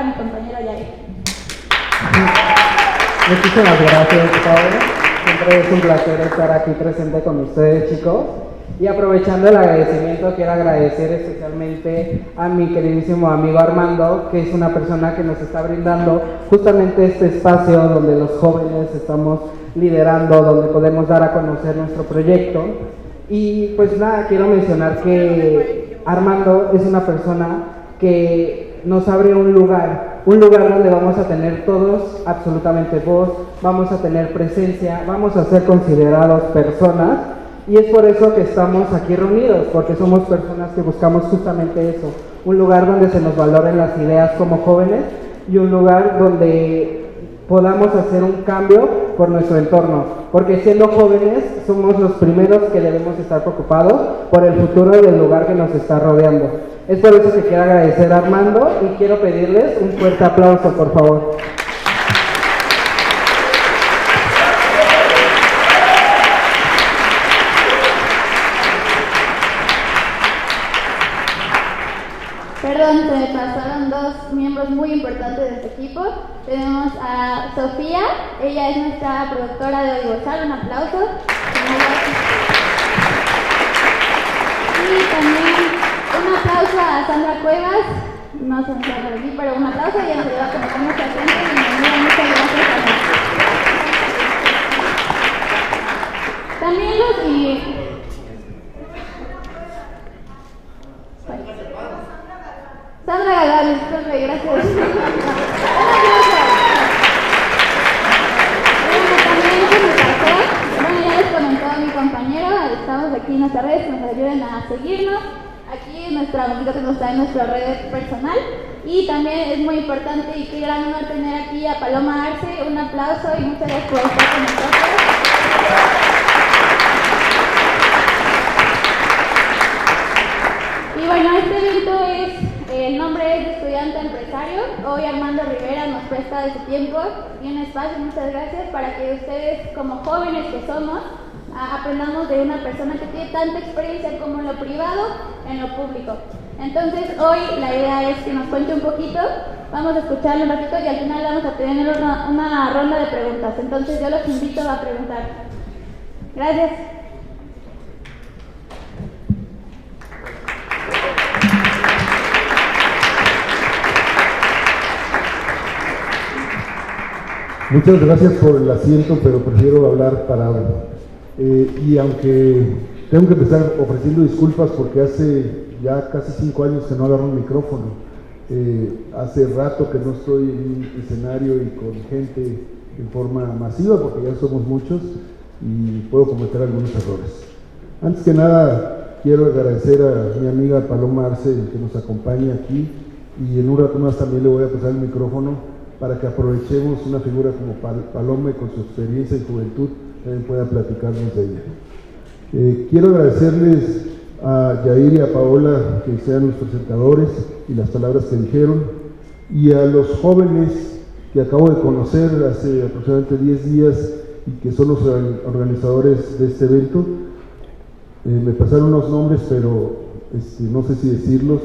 a mi compañero Yair. Muchísimas gracias, Paola. Siempre es un placer estar aquí presente con ustedes, chicos. Y aprovechando el agradecimiento, quiero agradecer especialmente a mi queridísimo amigo Armando, que es una persona que nos está brindando justamente este espacio donde los jóvenes estamos liderando, donde podemos dar a conocer nuestro proyecto. Y pues nada, quiero mencionar que Armando es una persona que nos abre un lugar donde vamos a tener todos absolutamente voz, vamos a tener presencia, vamos a ser considerados personas. Y es por eso que estamos aquí reunidos, porque somos personas que buscamos justamente eso, un lugar donde se nos valoren las ideas como jóvenes y un lugar donde podamos hacer un cambio por nuestro entorno, porque siendo jóvenes somos los primeros que debemos estar preocupados por el futuro del lugar que nos está rodeando. Es por eso que quiero agradecer a Armando y quiero pedirles un fuerte aplauso, por favor. Perdón, se me pasaron dos miembros muy importantes de este equipo. Tenemos a Sofía, ella es nuestra productora de Audiovisual, un aplauso. Y también un aplauso a Sandra Cuevas, no se me sale por aquí, pero un aplauso, ella se lleva a conocer mucha gente y muchas gracias a todos. También Sandra Galán, disculpe, gracias. Bueno, ya les comentó mi compañero, estamos aquí en nuestras redes, que nos ayuden a seguirnos. Aquí nuestra amiguito que nos está en nuestra red personal. Y también es muy importante y qué gran honor tener aquí a Paloma Arce. Un aplauso y muchas gracias por estar con nosotros. Y bueno, este evento el nombre es de Estudiante Empresario. Hoy Armando Rivera nos presta de su tiempo y un espacio, muchas gracias, para que ustedes como jóvenes que somos, aprendamos de una persona que tiene tanta experiencia como en lo privado, en lo público. Entonces hoy la idea es que nos cuente un poquito, vamos a escucharlo un ratito y al final vamos a tener una ronda de preguntas. Entonces yo los invito a preguntar. Gracias. Muchas gracias por el asiento, pero prefiero hablar parado. Y aunque tengo que empezar ofreciendo disculpas porque hace ya casi 5 años que no agarro un micrófono, hace rato que no estoy en un escenario y con gente en forma masiva porque ya somos muchos y puedo cometer algunos errores. Antes que nada, quiero agradecer a mi amiga Paloma Arce que nos acompaña aquí y en un rato más también le voy a pasar el micrófono para que aprovechemos una figura como Paloma con su experiencia y juventud, también pueda platicarnos de ella. Quiero agradecerles a Yair y a Paola que sean los presentadores y las palabras que dijeron, y a los jóvenes que acabo de conocer hace aproximadamente 10 días y que son los organizadores de este evento. Me pasaron unos nombres, pero no sé si decirlos.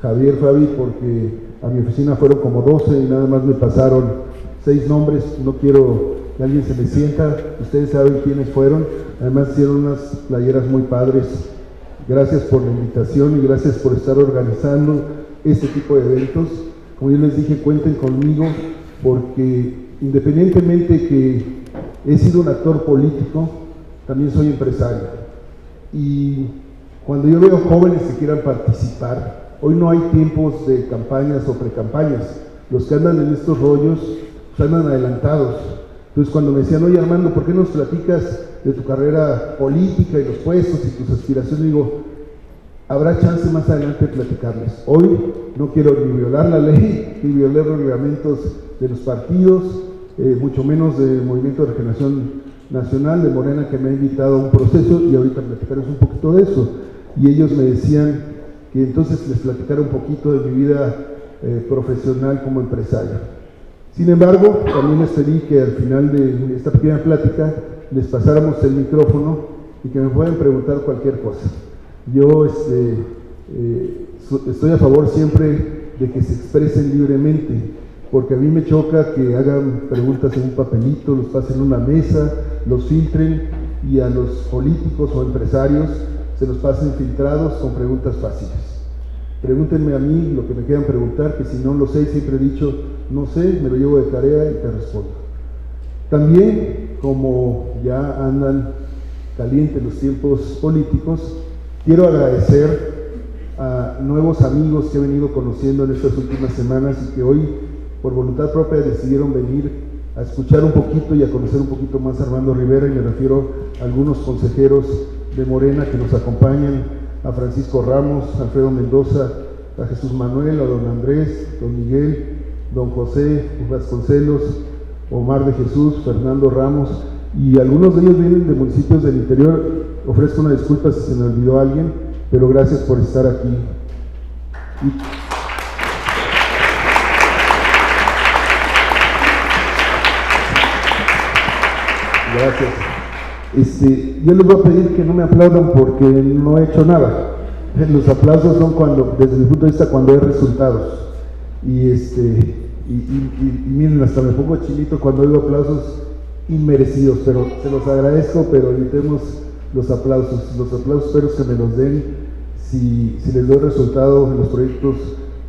Javier, Fabi, porque a mi oficina fueron como 12 y nada más me pasaron 6 nombres, no quiero que alguien se me sienta, ustedes saben quiénes fueron, además hicieron unas playeras muy padres. Gracias por la invitación y gracias por estar organizando este tipo de eventos. Como yo les dije, cuenten conmigo porque independientemente que he sido un actor político, también soy empresario. Y cuando yo veo jóvenes que quieran participar, hoy no hay tiempos de campañas o precampañas. Los que andan en estos rollos pues andan adelantados. Entonces cuando me decían, oye Armando, ¿por qué nos platicas de tu carrera política y los puestos y tus aspiraciones? Digo, habrá chance más adelante de platicarles. Hoy no quiero ni violar la ley, ni violar los reglamentos de los partidos, mucho menos del Movimiento de Regeneración Nacional de Morena, que me ha invitado a un proceso y ahorita platicaremos un poquito de eso. Y ellos me decían que entonces les platicara un poquito de mi vida profesional como empresario. Sin embargo, también les pedí que al final de esta pequeña plática les pasáramos el micrófono y que me puedan preguntar cualquier cosa. Yo estoy a favor siempre de que se expresen libremente, porque a mí me choca que hagan preguntas en un papelito, los pasen en una mesa, los filtren y a los políticos o empresarios se los pasen filtrados con preguntas fáciles. Pregúntenme a mí lo que me quieran preguntar, que si no lo sé, siempre he dicho, no sé, me lo llevo de tarea y te respondo. También, como ya andan calientes los tiempos políticos, quiero agradecer a nuevos amigos que he venido conociendo en estas últimas semanas y que hoy, por voluntad propia, decidieron venir a escuchar un poquito y a conocer un poquito más a Armando Rivera, y me refiero a algunos consejeros de Morena que nos acompañan, a Francisco Ramos, a Alfredo Mendoza, a Jesús Manuel, a don Andrés, don Miguel, don José Vasconcelos, Omar de Jesús, Fernando Ramos, y algunos de ellos vienen de municipios del interior. Ofrezco una disculpa si se me olvidó a alguien, pero gracias por estar aquí. Gracias. Yo les voy a pedir que no me aplaudan porque no he hecho nada. Los aplausos son cuando, desde mi punto de vista, cuando hay resultados. Y miren, hasta me pongo chinito cuando oigo aplausos inmerecidos, pero se los agradezco, pero evitemos los aplausos espero que me los den si les doy resultado en los proyectos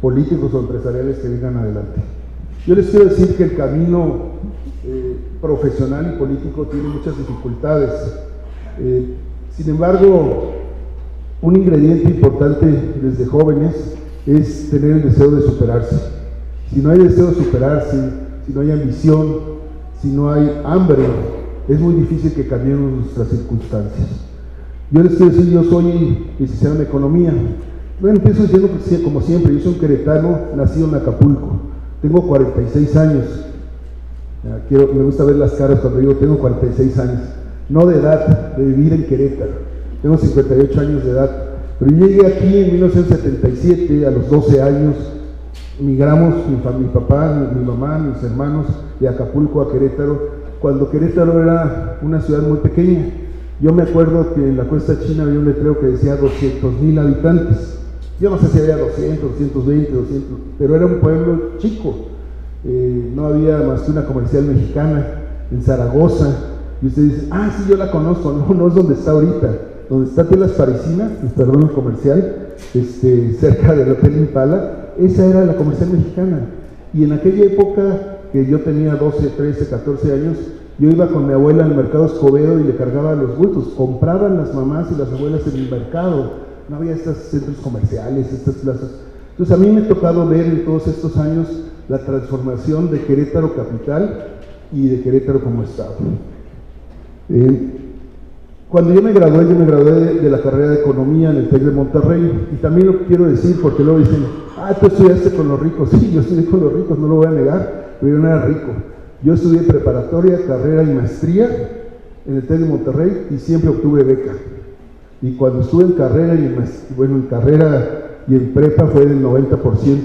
políticos o empresariales que vengan adelante. Yo les quiero decir que el camino profesional y político tiene muchas dificultades. Sin embargo, un ingrediente importante desde jóvenes es tener el deseo de superarse. Si no hay deseo de superarse, si no hay ambición, si no hay hambre, es muy difícil que cambiemos nuestras circunstancias. Yo les quiero decir, yo soy licenciado en Economía. Bueno, empiezo diciendo que como siempre, yo soy un queretano nacido en Acapulco. Tengo 46 años. Me gusta ver las caras cuando digo tengo 46 años. No de edad, de vivir en Querétaro. Tengo 58 años de edad. Pero yo llegué aquí en 1977, a los 12 años. Migramos, mi papá, mi mamá, mis hermanos, de Acapulco a Querétaro, cuando Querétaro era una ciudad muy pequeña. Yo me acuerdo que en la Cuesta China había un letrero que decía 200,000 habitantes. Yo no sé si había 200, 220, 200, pero era un pueblo chico. No había más que una comercial mexicana en Zaragoza. Y usted dice, sí, yo la conozco. No es donde está ahorita. Donde está Telas Parisina, perdón, el comercial, cerca del Hotel Impala. Esa era la comercial mexicana. Y en aquella época, que yo tenía 12, 13, 14 años, yo iba con mi abuela al mercado Escobedo y le cargaba los bultos. Compraban las mamás y las abuelas en el mercado. No había estos centros comerciales, estas plazas. Entonces a mí me ha tocado ver en todos estos años la transformación de Querétaro capital y de Querétaro como estado. Cuando yo me gradué de la carrera de Economía en el TEC de Monterrey, y también lo quiero decir porque luego dicen, tú estudiaste con los ricos. Sí, yo estudié con los ricos, no lo voy a negar, pero yo no era rico. Yo estudié preparatoria, carrera y maestría en el TEC de Monterrey y siempre obtuve beca. Y cuando estuve en carrera y en prepa fue del 90%.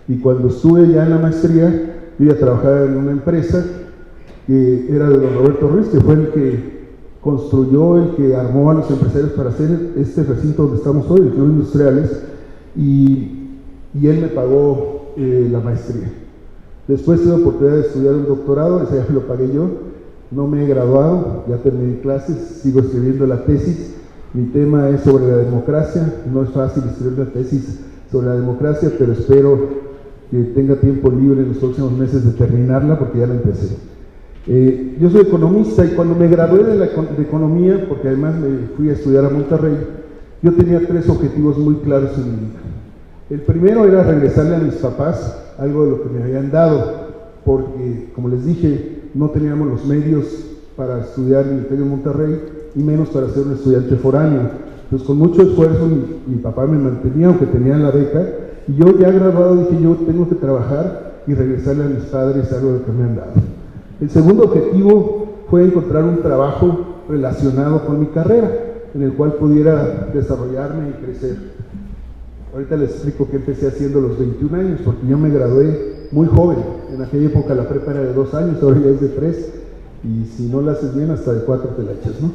Y cuando estuve ya en la maestría, yo ya trabajaba en una empresa que era de don Roberto Ruiz, que fue el que construyó, el que armó a los empresarios para hacer este recinto donde estamos hoy, el Club Industriales, y él me pagó la maestría. Después tuve la oportunidad de estudiar un doctorado, ese ya me lo pagué yo, no me he graduado, ya terminé clases, sigo escribiendo la tesis. Mi tema es sobre la democracia, no es fácil escribir una tesis sobre la democracia, pero espero que tenga tiempo libre en los próximos meses de terminarla porque ya la empecé. Yo soy economista y cuando me gradué de Economía, porque además me fui a estudiar a Monterrey, yo tenía 3 objetivos muy claros en mi vida. El primero era regresarle a mis papás algo de lo que me habían dado, porque, como les dije, no teníamos los medios para estudiar en el TEC de Monterrey y menos para ser un estudiante foráneo. Entonces, con mucho esfuerzo, mi papá me mantenía, aunque tenía la beca, y yo ya graduado dije, yo tengo que trabajar y regresarle a mis padres algo de lo que me han dado. El segundo objetivo fue encontrar un trabajo relacionado con mi carrera, en el cual pudiera desarrollarme y crecer. Ahorita les explico qué empecé haciendo a los 21 años, porque yo me gradué muy joven. En aquella época la prepa era de 2 años, ahora ya es de 3, y si no la haces bien, hasta de 4 te la echas, ¿no?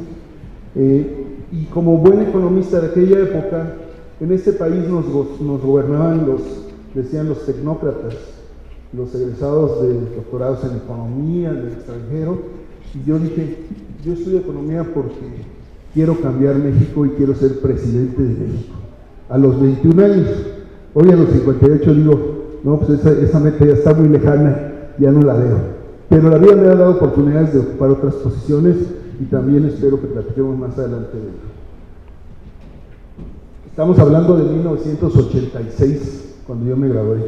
Y como buen economista de aquella época, en este país nos gobernaban decían los tecnócratas, los egresados de doctorados en economía, del extranjero, y yo dije, yo estudio economía porque quiero cambiar México y quiero ser presidente de México. A los 21 años, hoy a los 58 digo, no, pues esa meta ya está muy lejana, ya no la veo. Pero la vida me ha dado oportunidades de ocupar otras posiciones y también espero que platiquemos más adelante de ello. Estamos hablando de 1986, cuando yo me gradué.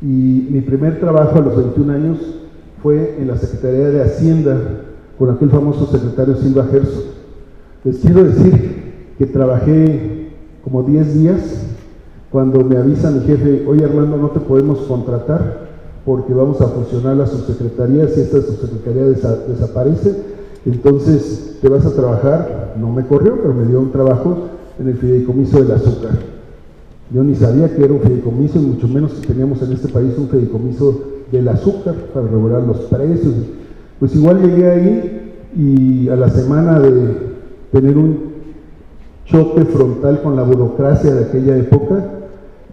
Y mi primer trabajo a los 21 años fue en la Secretaría de Hacienda, con aquel famoso secretario Silva Herzog. Les quiero decir que trabajé como 10 días cuando me avisa mi jefe, oye Armando, no te podemos contratar porque vamos a fusionar las subsecretarías y esta subsecretaría desaparece, entonces te vas a trabajar. No me corrió, pero me dio un trabajo en el fideicomiso del azúcar. Yo ni sabía que era un fideicomiso, y mucho menos que teníamos en este país un fideicomiso del azúcar para regular los precios. Pues igual llegué ahí y a la semana de tener un choque frontal con la burocracia de aquella época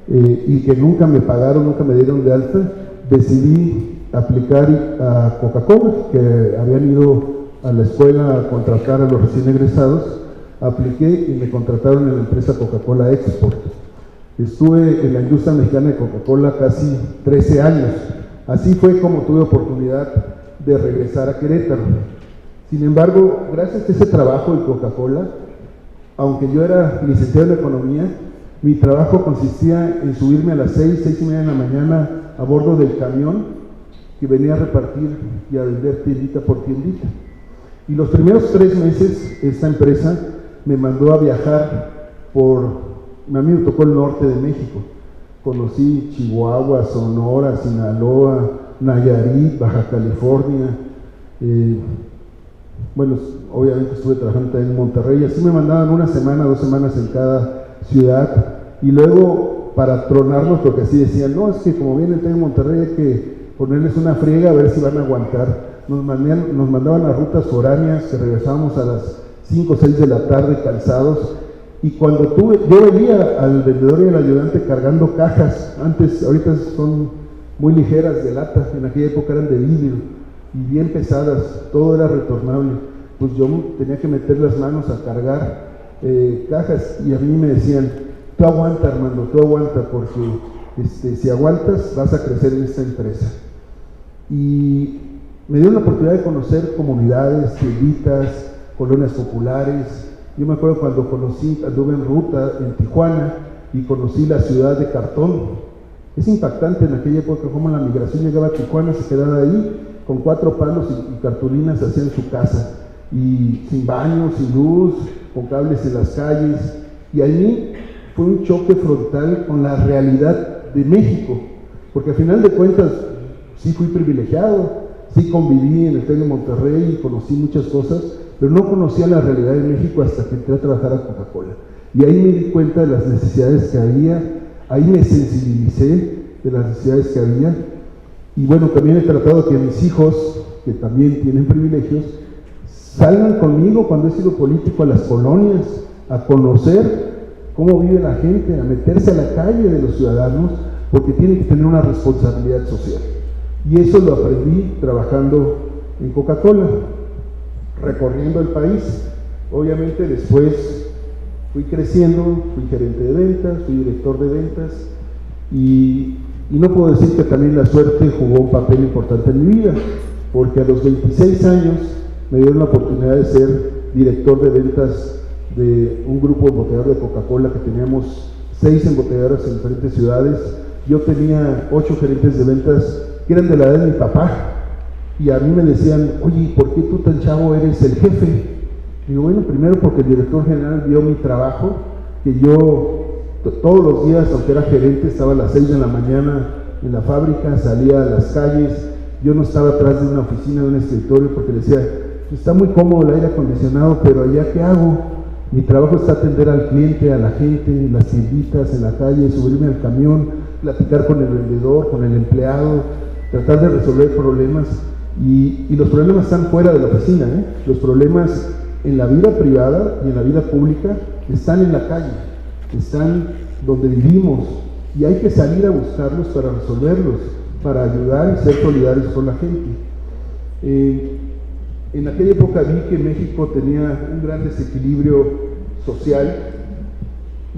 y que nunca me pagaron, nunca me dieron de alta, decidí aplicar a Coca-Cola, que habían ido a la escuela a contratar a los recién egresados. Apliqué y me contrataron en la empresa Coca-Cola Export. Estuve en la industria mexicana de Coca-Cola casi 13 años. Así fue como tuve oportunidad de regresar a Querétaro. Sin embargo, gracias a ese trabajo en Coca-Cola, aunque yo era licenciado en economía, mi trabajo consistía en subirme a las 6 y media de la mañana a bordo del camión que venía a repartir y a vender tiendita por tiendita. Y los primeros 3 meses esta empresa me mandó a viajar a mí me tocó el norte de México. Conocí Chihuahua, Sonora, Sinaloa, Nayarit, Baja California. Bueno, obviamente estuve trabajando también en Monterrey. Así me mandaban 1 semana, 2 semanas en cada ciudad. Y luego, para tronarnos, porque así decían, no, es que como vienen en Monterrey hay que ponerles una friega a ver si van a aguantar. Nos mandaban a rutas foráneas que regresábamos a las 5 o 6 de la tarde cansados. Y cuando yo veía al vendedor y al ayudante cargando cajas, ahorita son muy ligeras de lata, en aquella época eran de vidrio y bien pesadas, todo era retornable, pues yo tenía que meter las manos a cargar cajas y a mí me decían, tú aguanta Armando, tú aguanta, porque si aguantas vas a crecer en esta empresa. Y me dio la oportunidad de conocer comunidades, tienditas, colonias populares. Yo me acuerdo cuando anduve en ruta en Tijuana y conocí la ciudad de cartón. Es impactante en aquella época cómo la migración llegaba a Tijuana, se quedaba ahí con 4 palos y cartulinas hacían su casa, y sin baño, sin luz, con cables en las calles. Y ahí fue un choque frontal con la realidad de México, porque al final de cuentas sí fui privilegiado, sí conviví en el TEC de Monterrey y conocí muchas cosas, pero no conocía la realidad de México hasta que entré a trabajar a Coca-Cola. Y ahí me di cuenta de las necesidades que había, ahí me sensibilicé de las necesidades que había. Y bueno, también he tratado que mis hijos, que también tienen privilegios, salgan conmigo cuando he sido político a las colonias, a conocer cómo vive la gente, a meterse a la calle de los ciudadanos, porque tienen que tener una responsabilidad social. Y eso lo aprendí trabajando en Coca-Cola, recorriendo el país. Obviamente después fui creciendo, fui gerente de ventas, fui director de ventas y no puedo decir que también la suerte jugó un papel importante en mi vida, porque a los 26 años me dieron la oportunidad de ser director de ventas de un grupo embotellador de Coca-Cola que teníamos 6 embotelladoras en diferentes ciudades. Yo tenía 8 gerentes de ventas que eran de la edad de mi papá. Y a mí me decían, oye, ¿por qué tú tan chavo eres el jefe? Y digo, bueno, primero porque el director general vio mi trabajo, que yo todos los días, aunque era gerente, estaba a las 6 de la mañana en la fábrica, salía a las calles, yo no estaba atrás de una oficina, de un escritorio, porque decía, está muy cómodo el aire acondicionado, pero allá ¿qué hago? Mi trabajo está atender al cliente, a la gente, en las tienditas, en la calle, subirme al camión, platicar con el vendedor, con el empleado, tratar de resolver problemas. Y los problemas están fuera de la oficina, Los problemas en la vida privada y en la vida pública están en la calle, están donde vivimos. y hay que salir a buscarlos para resolverlos, para ayudar y ser solidarios con la gente. En aquella época vi que México tenía un gran desequilibrio social,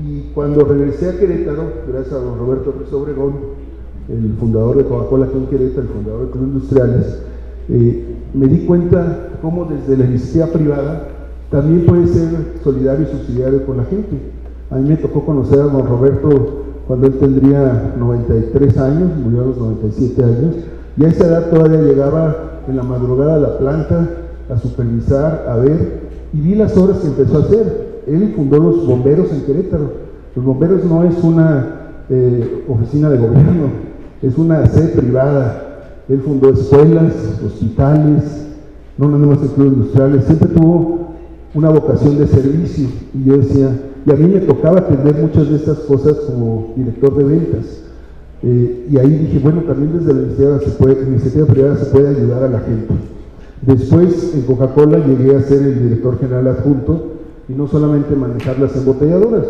y cuando regresé a Querétaro, gracias a don Roberto Ruiz Obregón, el fundador de Coca-Cola aquí en Querétaro, el fundador de Club Industriales, me di cuenta cómo desde la iniciativa privada también puede ser solidario y subsidiario con la gente. A mí me tocó conocer a don Roberto cuando él tendría 93 años, murió a los 97 años, y a esa edad todavía llegaba en la madrugada a la planta a supervisar, a ver, y vi las obras que empezó a hacer. Él fundó los bomberos en Querétaro. Los bomberos no es una oficina de gobierno, es una sede privada. Él fundó escuelas, hospitales, no nada más en clubes industriales, siempre tuvo una vocación de servicio, y yo decía, y a mí me tocaba atender muchas de estas cosas como director de ventas, y ahí dije, bueno, también desde la iniciativa privada se puede ayudar a la gente. Después en Coca-Cola llegué a ser el director general adjunto, y no solamente manejar las embotelladoras,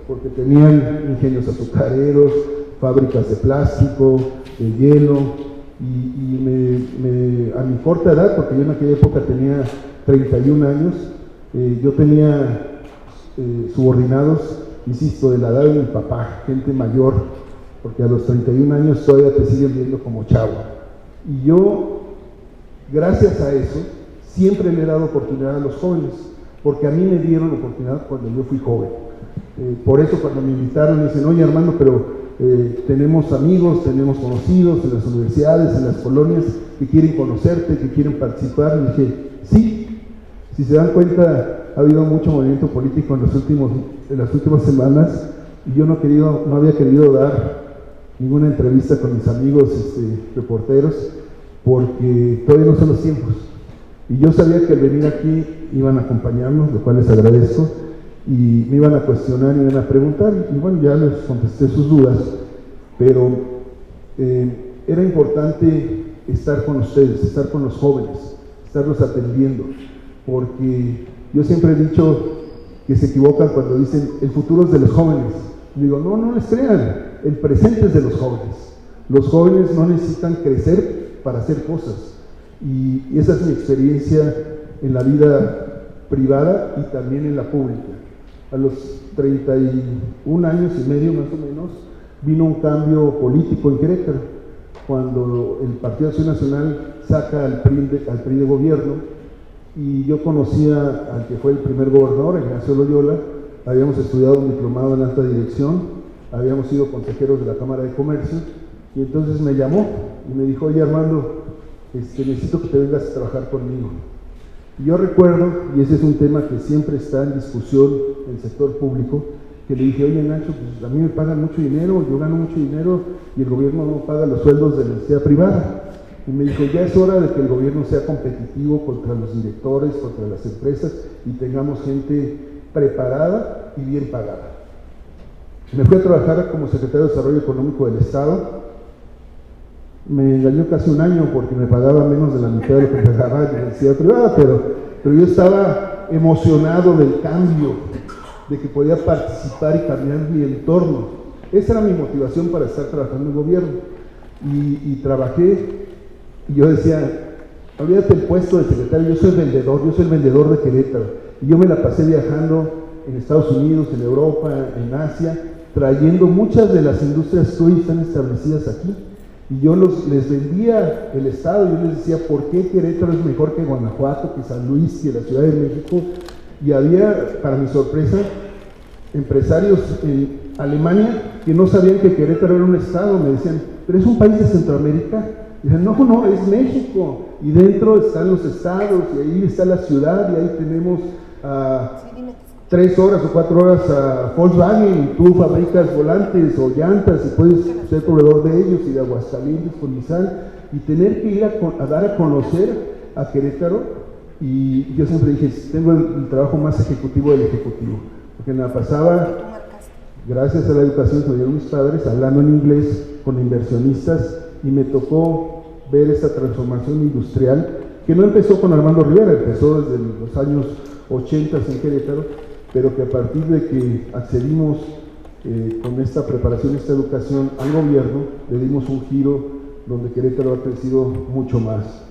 porque tenían ingenios azucareros, fábricas de plástico, de hielo, y a mi corta edad, porque yo en aquella época tenía 31 años, yo tenía subordinados, insisto, de la edad de mi papá, gente mayor, porque a los 31 años todavía te siguen viendo como chavo. Y yo, gracias a eso, siempre le he dado oportunidad a los jóvenes, porque a mí me dieron oportunidad cuando yo fui joven. Por eso cuando me invitaron me dicen, oye Armando, pero tenemos amigos, tenemos conocidos en las universidades, en las colonias que quieren conocerte, que quieren participar. Y dije, sí, si se dan cuenta, ha habido mucho movimiento político en las últimas semanas, y yo no había querido dar ninguna entrevista con mis amigos reporteros, porque todavía no son los tiempos. Y yo sabía que al venir aquí iban a acompañarnos, lo cual les agradezco, y me iban a cuestionar, y me iban a preguntar, y bueno, ya les contesté sus dudas, pero era importante estar con ustedes, estar con los jóvenes, estarlos atendiendo, porque yo siempre he dicho que se equivocan cuando dicen, el futuro es de los jóvenes. Y digo, no les crean, el presente es de los jóvenes. Los jóvenes no necesitan crecer para hacer cosas, y esa es mi experiencia en la vida privada y también en la pública. A los 31 años y medio más o menos vino un cambio político en Querétaro, cuando el Partido Acción Nacional saca al PRI de gobierno, y yo conocía al que fue el primer gobernador, Ignacio Loyola. Habíamos estudiado un diplomado en alta dirección, habíamos sido consejeros de la Cámara de Comercio, y entonces me llamó y me dijo, oye Armando, necesito que te vengas a trabajar conmigo. Y yo recuerdo, y ese es un tema que siempre está en discusión en el sector público, que le dije, oye Nacho, pues a mí me pagan mucho dinero, yo gano mucho dinero, y el gobierno no paga los sueldos de la universidad privada. Y me dijo, ya es hora de que el gobierno sea competitivo contra los directores, contra las empresas, y tengamos gente preparada y bien pagada. Me fui a trabajar como secretario de Desarrollo Económico del Estado. Me engañó casi un año porque me pagaba menos de la mitad de lo que me pagaba en la universidad privada, pero yo estaba emocionado del cambio, de que podía participar y cambiar mi entorno. Esa era mi motivación para estar trabajando en gobierno. Y trabajé, y yo decía, olvídate el puesto de secretario, yo soy el vendedor de Querétaro. Y yo me la pasé viajando en Estados Unidos, en Europa, en Asia, trayendo muchas de las industrias que hoy están establecidas aquí. Y yo les vendía el estado, yo les decía por qué Querétaro es mejor que Guanajuato, que San Luis, que la Ciudad de México. Y había, para mi sorpresa, empresarios en Alemania que no sabían que Querétaro era un estado. Me decían, pero es un país de Centroamérica. Y dicen, no, es México. Y dentro están los estados, y ahí está la ciudad, y ahí tenemos 3 horas o 4 horas a Volkswagen, y tú fabricas volantes o llantas y puedes ser proveedor de ellos, y de Aguascalientes con Nissan, y tener que ir a dar a conocer a Querétaro. Y yo siempre dije, tengo el trabajo más ejecutivo del ejecutivo, porque me la pasaba, gracias a la educación que me dieron mis padres, hablando en inglés con inversionistas, y me tocó ver esta transformación industrial, que no empezó con Armando Rivera, empezó desde los años 80 en Querétaro, pero que a partir de que accedimos con esta preparación, esta educación al gobierno, le dimos un giro donde Querétaro ha crecido mucho más.